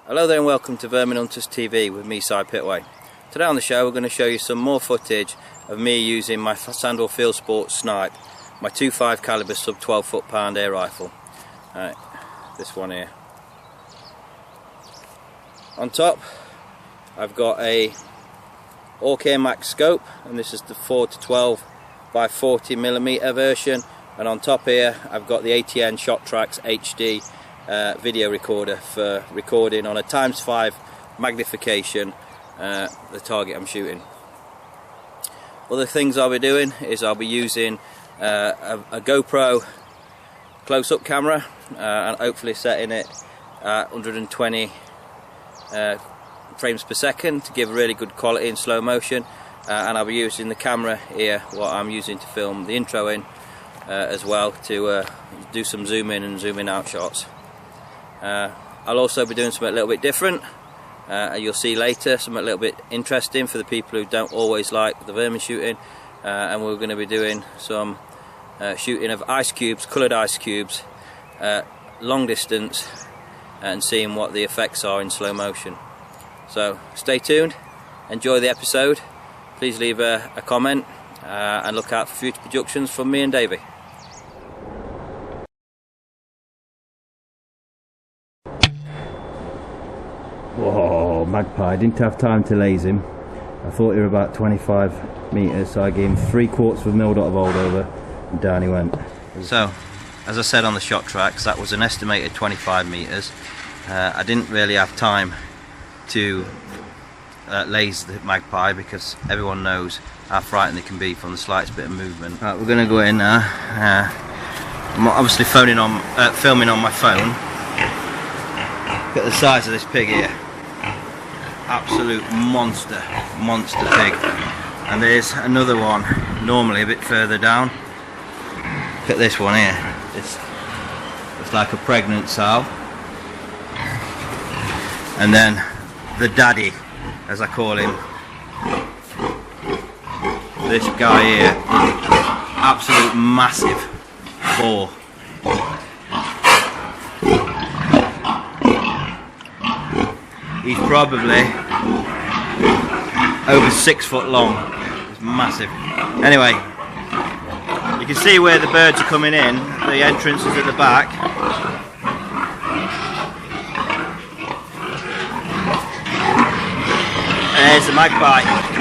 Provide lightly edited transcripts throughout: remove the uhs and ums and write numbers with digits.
Hello there and welcome to Vermin Hunters TV with me, Si Pitway. Today on the show we're going to show you some more footage of me using my Sandwell Field Sports Snipe, my 2.5 calibre sub 12 foot-pound air rifle. This one here. On top I've got a OK Max scope, and this is the 4 to 12 by 40mm version, and on top here I've got the ATN Shot Trax HD video recorder for recording on a ×5 magnification the target I'm shooting. Other things I'll be doing is I'll be using a GoPro close-up camera and hopefully setting it at 120 frames per second to give really good quality in slow motion, and I'll be using the camera here what I'm using to film the intro in as well to do some zoom in and zoom in out shots. I'll also be doing something a little bit different, you'll see later, something a little bit interesting for the people who don't always like the vermin shooting, and we're going to be doing some shooting of ice cubes, coloured ice cubes, long distance, and seeing what the effects are in slow motion. So stay tuned, enjoy the episode, please leave a comment, and look out for future productions from me and Davy. Whoa, magpie, didn't have time to laze him. I thought he was about 25 metres, so I gave him 3/4 of a mil dot of old over, and down he went. So, as I said on the Shot Trax, that was an estimated 25 metres. I didn't really have time to laze the magpie because everyone knows how frightened they can be from the slightest bit of movement. Right, we're going to go in now. I'm obviously filming on my phone. Look at the size of this pig here. Absolute monster pig. And there's another one, normally a bit further down. Look at this one here. It's like a pregnant sow. And then the daddy, as I call him. This guy here, absolute massive boar. He's probably over 6 foot long. It's massive. Anyway, you can see where the birds are coming in. The entrance is at the back. And there's the magpie.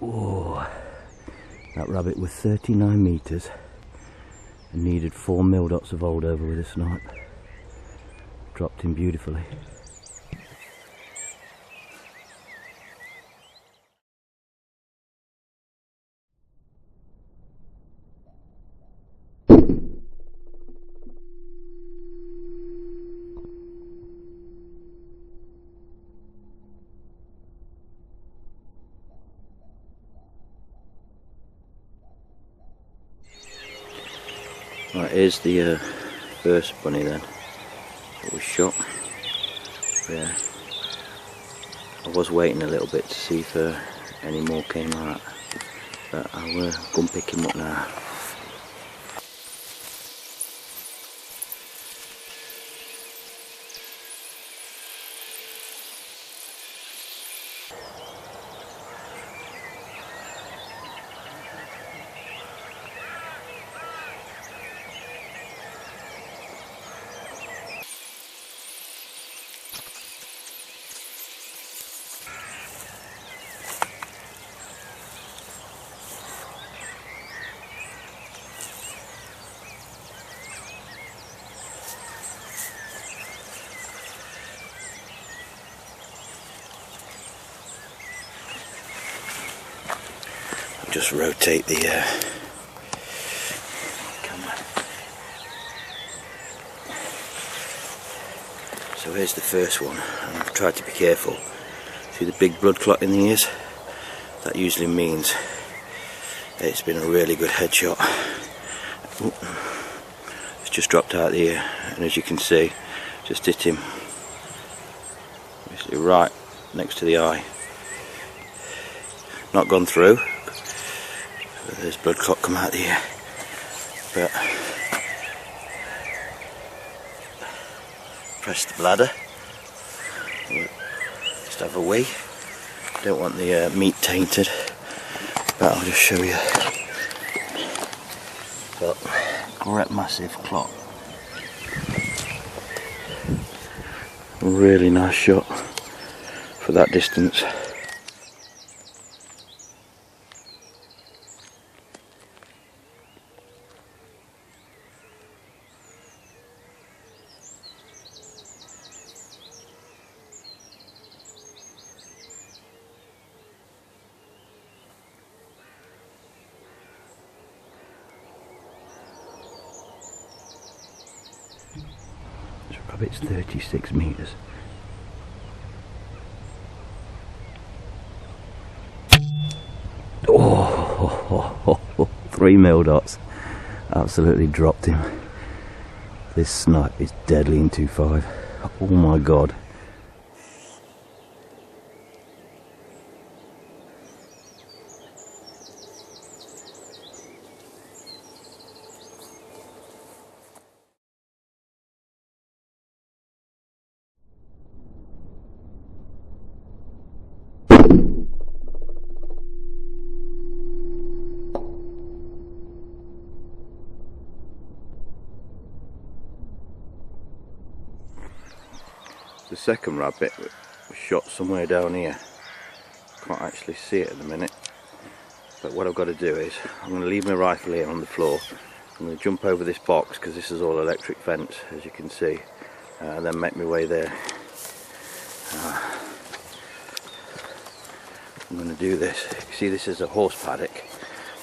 Oh, that rabbit was 39 metres and needed 4 mil dots of old over with a snipe. Dropped him beautifully. Right, here's the first bunny then that was shot. Yeah, I was waiting a little bit to see if any more came out, but I'll go and pick him up now. just rotate the camera. So here's the first one, and I've tried to be careful. See the big blood clot in the ears? That usually means it's been a really good headshot. Ooh. It's just dropped out the ear, and as you can see, just hit him basically right next to the eye. Not gone through, but there's blood clot come out the ear. But press the bladder, just have a wee. Don't want the meat tainted, but I'll just show you. But great massive clot. Really nice shot for that distance. It's 36 metres. Oh, 3 mil dots. Absolutely dropped him. This snipe is deadly in 2.5. Oh my god. The second rabbit was shot somewhere down here. Can't actually see it at the minute. But what I've got to do is, I'm going to leave my rifle here on the floor. I'm going to jump over this box, because this is all electric fence, as you can see, and then make my way there. I'm going to do this. You see, this is a horse paddock,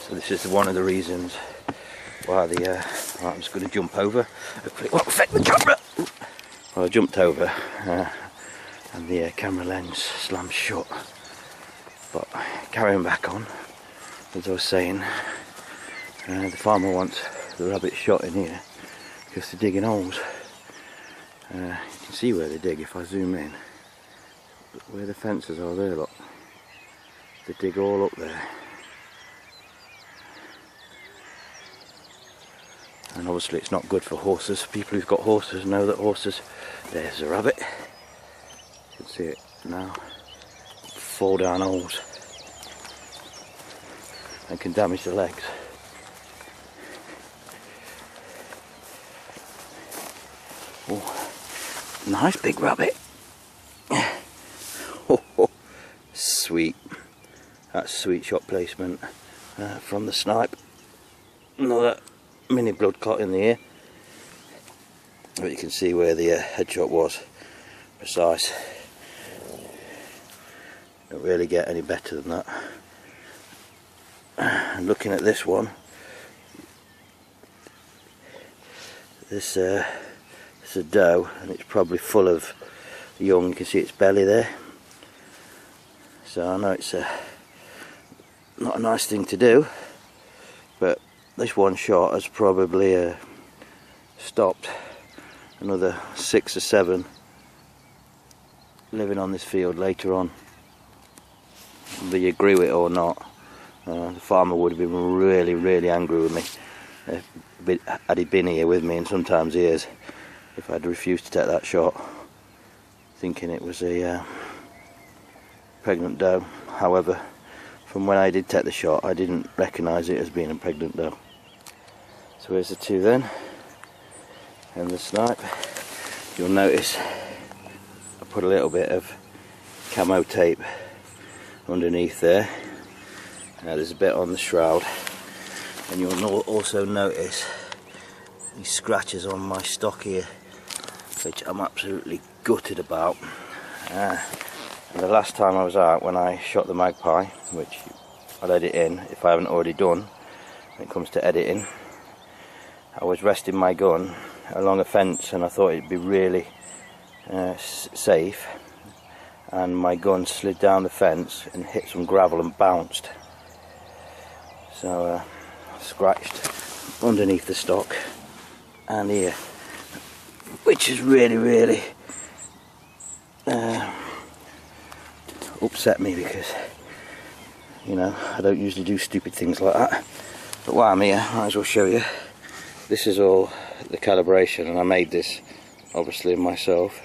so this is one of the reasons why the right, I'm just going to jump over. Hopefully it won't affect the camera. Well, I jumped over and the camera lens slammed shut, but carrying back on, as I was saying, the farmer wants the rabbits shot in here because they're digging holes. You can see where they dig if I zoom in, but where the fences are there, look, they dig all up there. And obviously it's not good for horses. People who've got horses know that horses, there's a rabbit, you can see it now, fall down holes and can damage the legs. Oh, nice big rabbit. Oh, sweet. That's sweet shot placement from the snipe. Another mini blood clot in the ear, but you can see where the headshot was precise. Don't really get any better than that. And looking at this one, this is a doe, and it's probably full of young. You can see its belly there, so I know it's not a nice thing to do, but this one shot has probably stopped another 6 or 7 living on this field later on. Whether you agree with it or not, the farmer would have been really angry with me had he been here with me, and sometimes he is, if I'd refused to take that shot, thinking it was a pregnant doe. However, from when I did take the shot, I didn't recognise it as being a pregnant doe. So here's the two then, and the snipe. You'll notice I put a little bit of camo tape underneath there. Now there's a bit on the shroud, and you'll also notice these scratches on my stock here, which I'm absolutely gutted about. And the last time I was out, when I shot the magpie, which I'll edit in if I haven't already done. When it comes to editing, I was resting my gun along a fence and I thought it'd be really safe, and my gun slid down the fence and hit some gravel and bounced, so scratched underneath the stock and here, which has really upset me, because you know I don't usually do stupid things like that, but while I'm here I might as well show you. This is all the calibration, and I made this obviously myself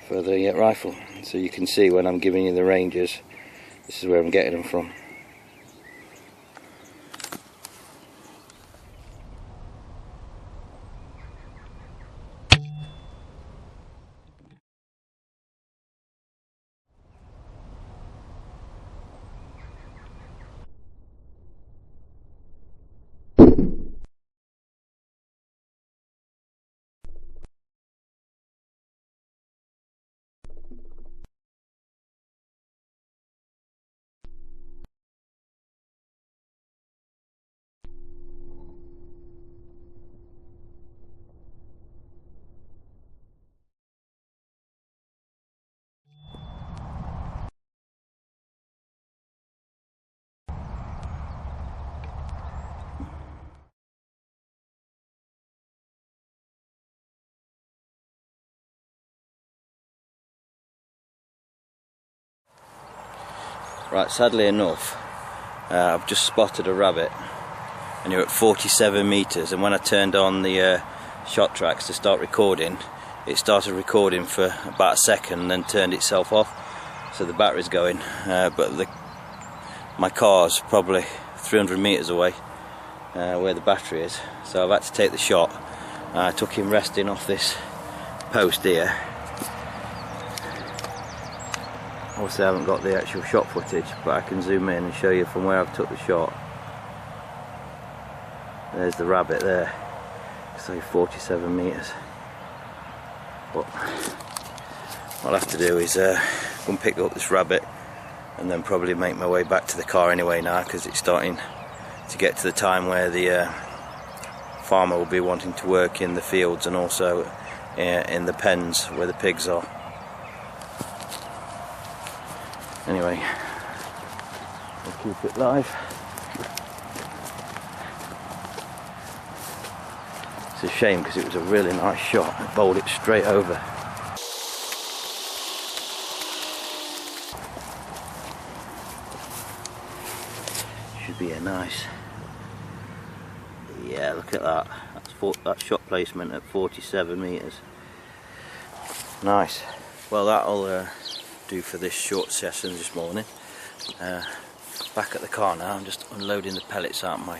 for the rifle, so you can see when I'm giving you the ranges, this is where I'm getting them from. Right, sadly enough, I've just spotted a rabbit, and you're at 47 metres, and when I turned on the shot tracks to start recording, it started recording for about a second and then turned itself off, so the battery's going, but my car's probably 300 metres away where the battery is, so I've had to take the shot. I took him resting off this post here. Obviously I haven't got the actual shot footage, but I can zoom in and show you from where I've took the shot. There's the rabbit there, so 47 metres. But what I'll have to do is go and pick up this rabbit and then probably make my way back to the car anyway now, because it's starting to get to the time where the farmer will be wanting to work in the fields and also in the pens where the pigs are. Anyway, I'll keep it live. It's a shame because it was a really nice shot. I bowled it straight over. Should be a nice. Yeah, look at that. That's shot placement at 47 metres. Nice. Well, that'll do for this short session this morning. Back at the car now, I'm just unloading the pellets out of my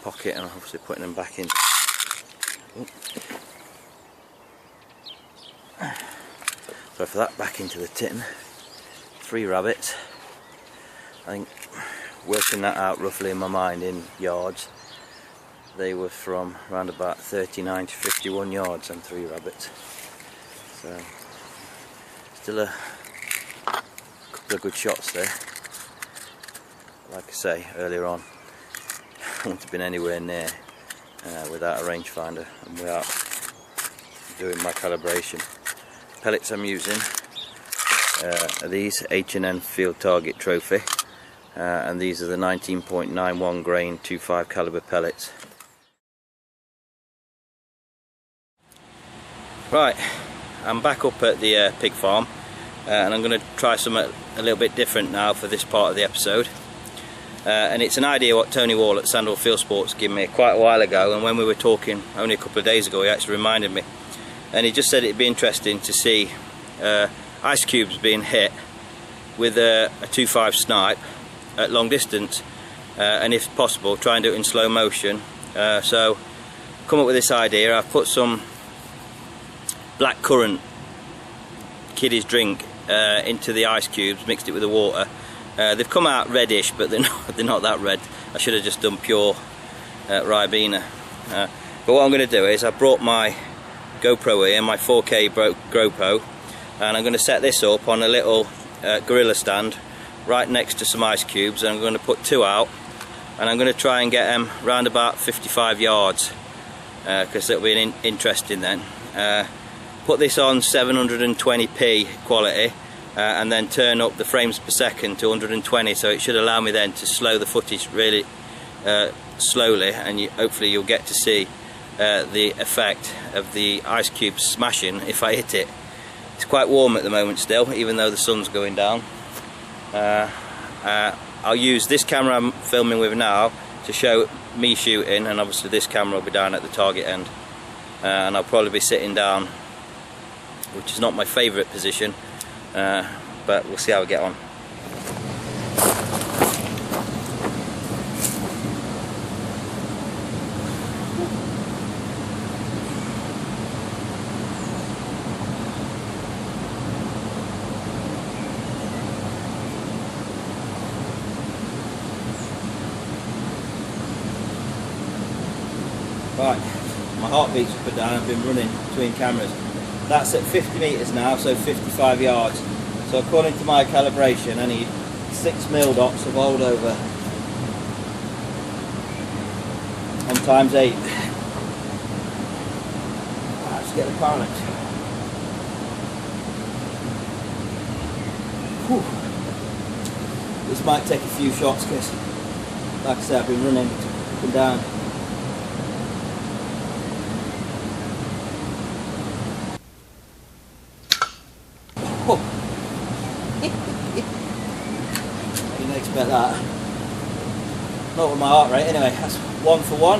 pocket and obviously putting them back in. So for that, back into the tin. 3 rabbits. I think, working that out roughly in my mind in yards, they were from around about 39 to 51 yards and 3 rabbits. So still a couple of good shots there. Like I say earlier on, I wouldn't have been anywhere near without a rangefinder and without doing my calibration. Pellets I'm using are these H&N Field Target Trophy, and these are the 19.91 grain 2.5 caliber pellets. Right, I'm back up at the pig farm, and I'm going to try something a little bit different now for this part of the episode. And it's an idea what Tony Wall at Sandwell Field Sports gave me quite a while ago, and when we were talking only a couple of days ago he actually reminded me, and he just said it'd be interesting to see ice cubes being hit with a 2.5 snipe at long distance, and if possible try and do it in slow motion. So come up with this idea. I've put some black currant kiddies drink into the ice cubes, mixed it with the water. They've come out reddish, but they're not that red. I should have just done pure Ribena. But what I'm going to do is I brought my GoPro here, my 4K GoPro, and I'm going to set this up on a little gorilla stand right next to some ice cubes, and I'm going to put 2 out, and I'm going to try and get them round about 55 yards because it'll be interesting then. Put this on 720p quality and then turn up the frames per second to 120, so it should allow me then to slow the footage really slowly, and hopefully you'll get to see the effect of the ice cubes smashing if I hit it. It's quite warm at the moment still, even though the sun's going down. I'll use this camera I'm filming with now to show me shooting, and obviously this camera will be down at the target end, and I'll probably be sitting down, which is not my favourite position, but we'll see how we get on. Right, my heartbeat's up and down. I've been running between cameras. That's at 50 metres now, so 55 yards. So according to my calibration, I need 6 mil dots of old over on times 8. Let's get the pilot. This might take a few shots because, like I said, I've been running up and down. You didn't expect that. Not with my heart rate anyway. That's 1 for 1.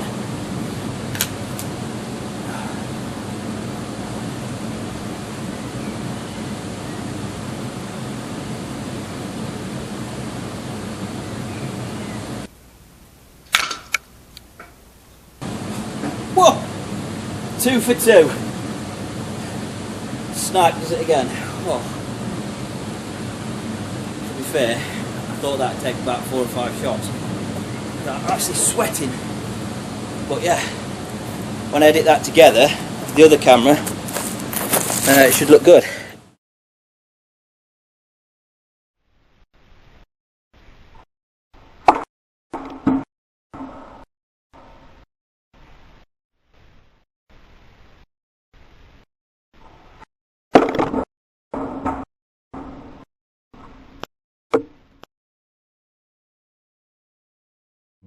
Whoa! 2 for 2. Snipe does it again. Oh. To be fair, I thought that'd take about 4 or 5 shots. I'm actually sweating. But yeah, when I edit that together with the other camera, it should look good.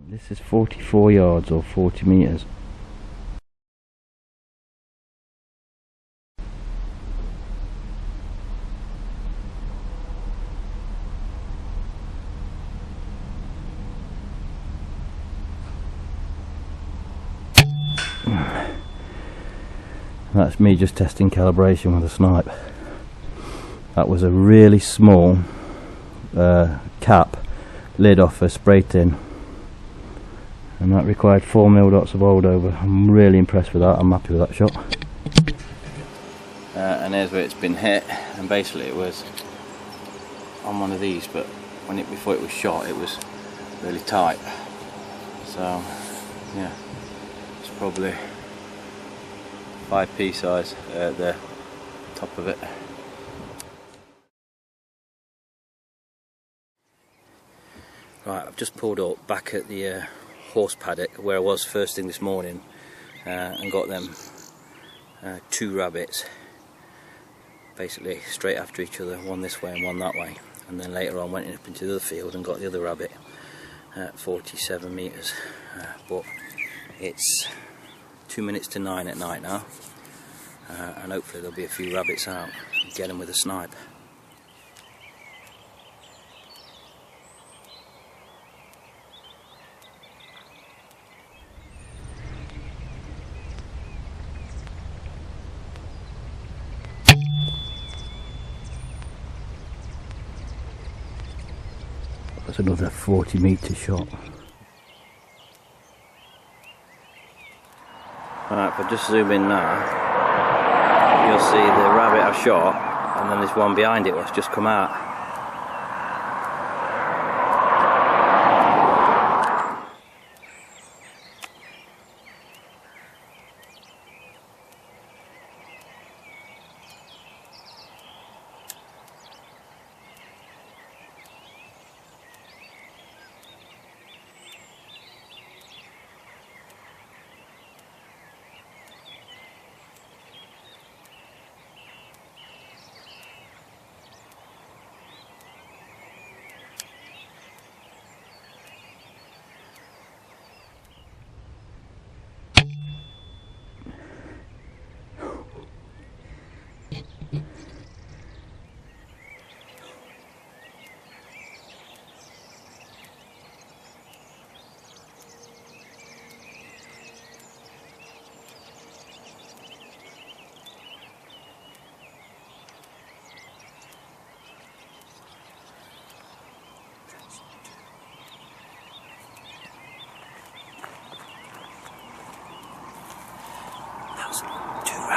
This is 44 yards or 40 metres. That's me just testing calibration with a snipe. That was a really small cap lid off a spray tin, and that required 4 mil dots of old over. I'm really impressed with that. I'm happy with that shot. And there's where it's been hit, and basically it was on one of these, but before it was shot it was really tight. So yeah, it's probably 5p size at the top of it. Right, I've just pulled up back at the horse paddock where I was first thing this morning, and got them 2 rabbits basically straight after each other, one this way and one that way, and then later on went up into the other field and got the other rabbit at 47 metres. But it's 2 minutes to 9 at night now, and hopefully there'll be a few rabbits out and get them with a snipe. That's another 40 metre shot. Alright, if I just zoom in now, you'll see the rabbit I've shot, and then there's one behind it that's just come out.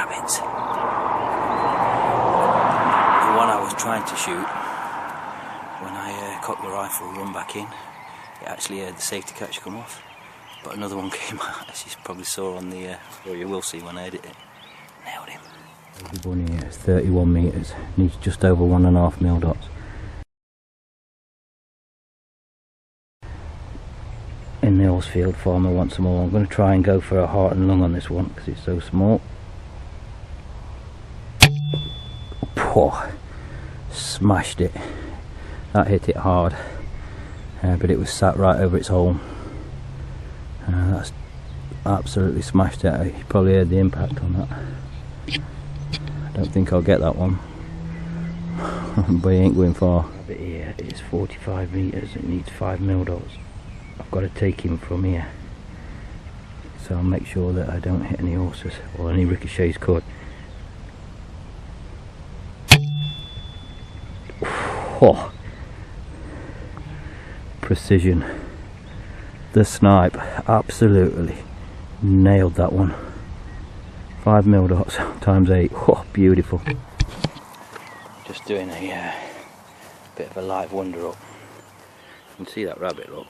rabbits. The one I was trying to shoot, when I cocked the rifle, run back in, it actually had the safety catch come off. But another one came out, as you probably saw on the, or you will see when I edit it. Nailed him. The bunny here is 31 metres, needs just over 1.5 mil dots. In the Sandwell farmer wants some more. I'm going to try and go for a heart and lung on this one because it's so small. Oh, smashed it. That hit it hard, but it was sat right over its hole. That's absolutely smashed it. You probably heard the impact on that. I don't think I'll get that one, but he ain't going far. But here it's 45 metres. It needs 5 mil dots. I've got to take him from here, so I'll make sure that I don't hit any horses or any ricochets could. Oh, precision. The snipe absolutely nailed that one. 5 mil dots times 8. Oh, beautiful. Just doing a bit of a live wonder up. You can see that rabbit, look.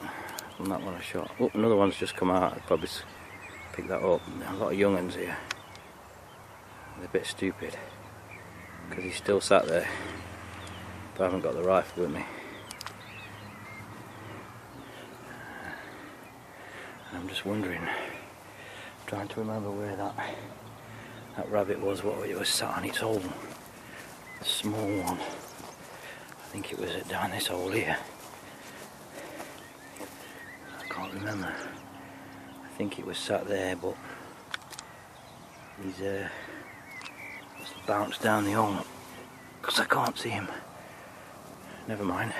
From that one I shot. Oh, another one's just come out. I'd probably pick that up. A lot of young ones here. They're a bit stupid because he's still sat there, but I haven't got the rifle with me. And I'm just wondering, trying to remember where that rabbit was, what it was sat on its hole. The small one. I think it was down this hole here. I can't remember. I think it was sat there, but he's just bounced down the hole because I can't see him. Never mind.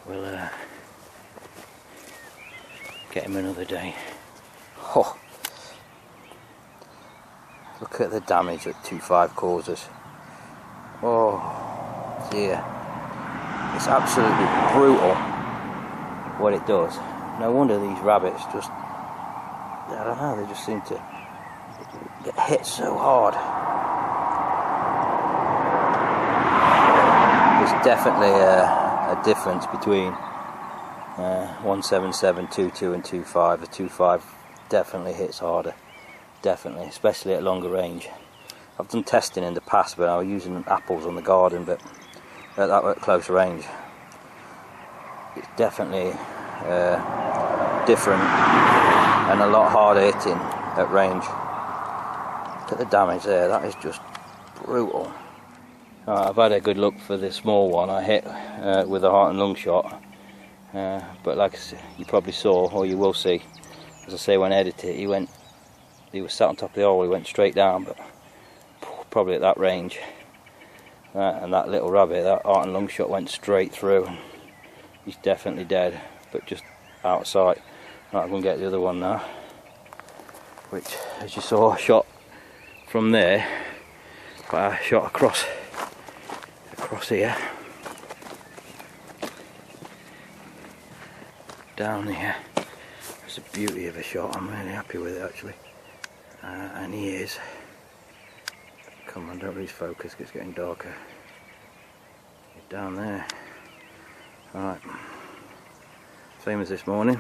We'll get him another day. Oh, look at the damage that 2.5 causes. Oh dear. It's absolutely brutal what it does. No wonder these rabbits just, I don't know, they just seem to get hit so hard. There's definitely a difference between 177, 2.2 and 2.5. The 2.5 definitely hits harder, definitely, especially at longer range. I've done testing in the past, but I was using apples on the garden, but that at close range, it's definitely different and a lot harder hitting at range. Look at the damage there, that is just brutal. I've had a good look for the small one I hit with a heart and lung shot, but like you probably saw, or you will see, as I say when I edit it, he was sat on top of the hole, he went straight down, but probably at that range. And that little rabbit, that heart and lung shot went straight through. He's definitely dead, but just out of sight. Right, I'm going to get the other one now, which, as you saw, I shot from there, but I shot across here, down here. It's a beauty of a shot. I'm really happy with it actually. And he is. Come on, don't lose focus, it's getting darker. He's down there. Alright. Same as this morning.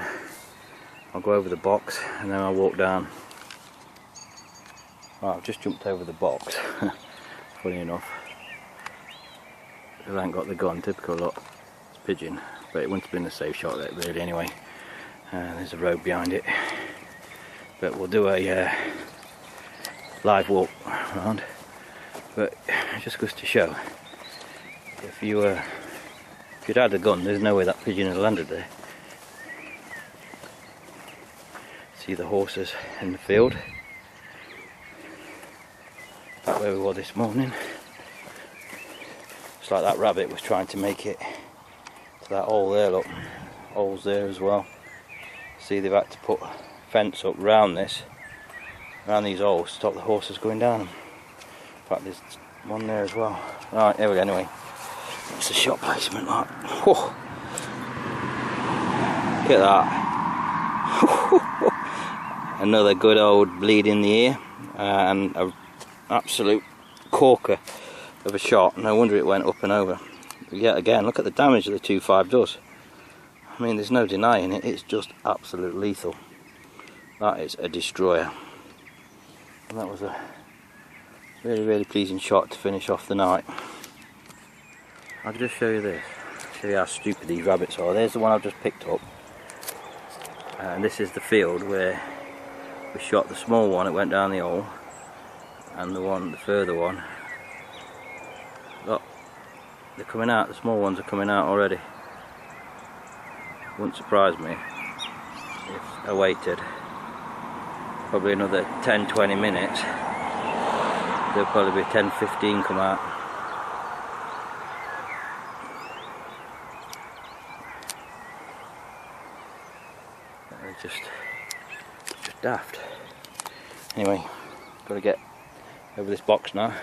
I'll go over the box and then I'll walk down. Right, I've just jumped over the box. Funny enough. I haven't got the gun, typical lot. It's pigeon. But it wouldn't have been a safe shot there really anyway. There's a road behind it. But we'll do a live walk around. But it just goes to show, if you'd had a gun, there's no way that pigeon had landed there. See the horses in the field. Back where we were this morning. It's like that rabbit was trying to make it to that hole there, look. Holes there as well. See, they've had to put a fence up round this, around these holes, to stop the horses going down them. In fact, there's one there as well. Right, here we go anyway. That's the shot placement, like. Whoa. Look at that. another good old bleed in the ear, and an absolute corker of a shot. No wonder it went up and over. Yet again, look at the damage that the 2.5 does. I mean, there's no denying it, it's just absolute lethal. That is a destroyer. And that was a really pleasing shot to finish off the night. I'll just show you this, show you how stupid these rabbits are. There's the one I've just picked up, and this is the field where we shot the small one. It went down the hole, and the further one, look, they're coming out. The small ones are coming out already. Wouldn't surprise me if I waited probably another 10-20 minutes. There'll probably be 10-15 come out. Just daft. Anyway, got to get over this box now.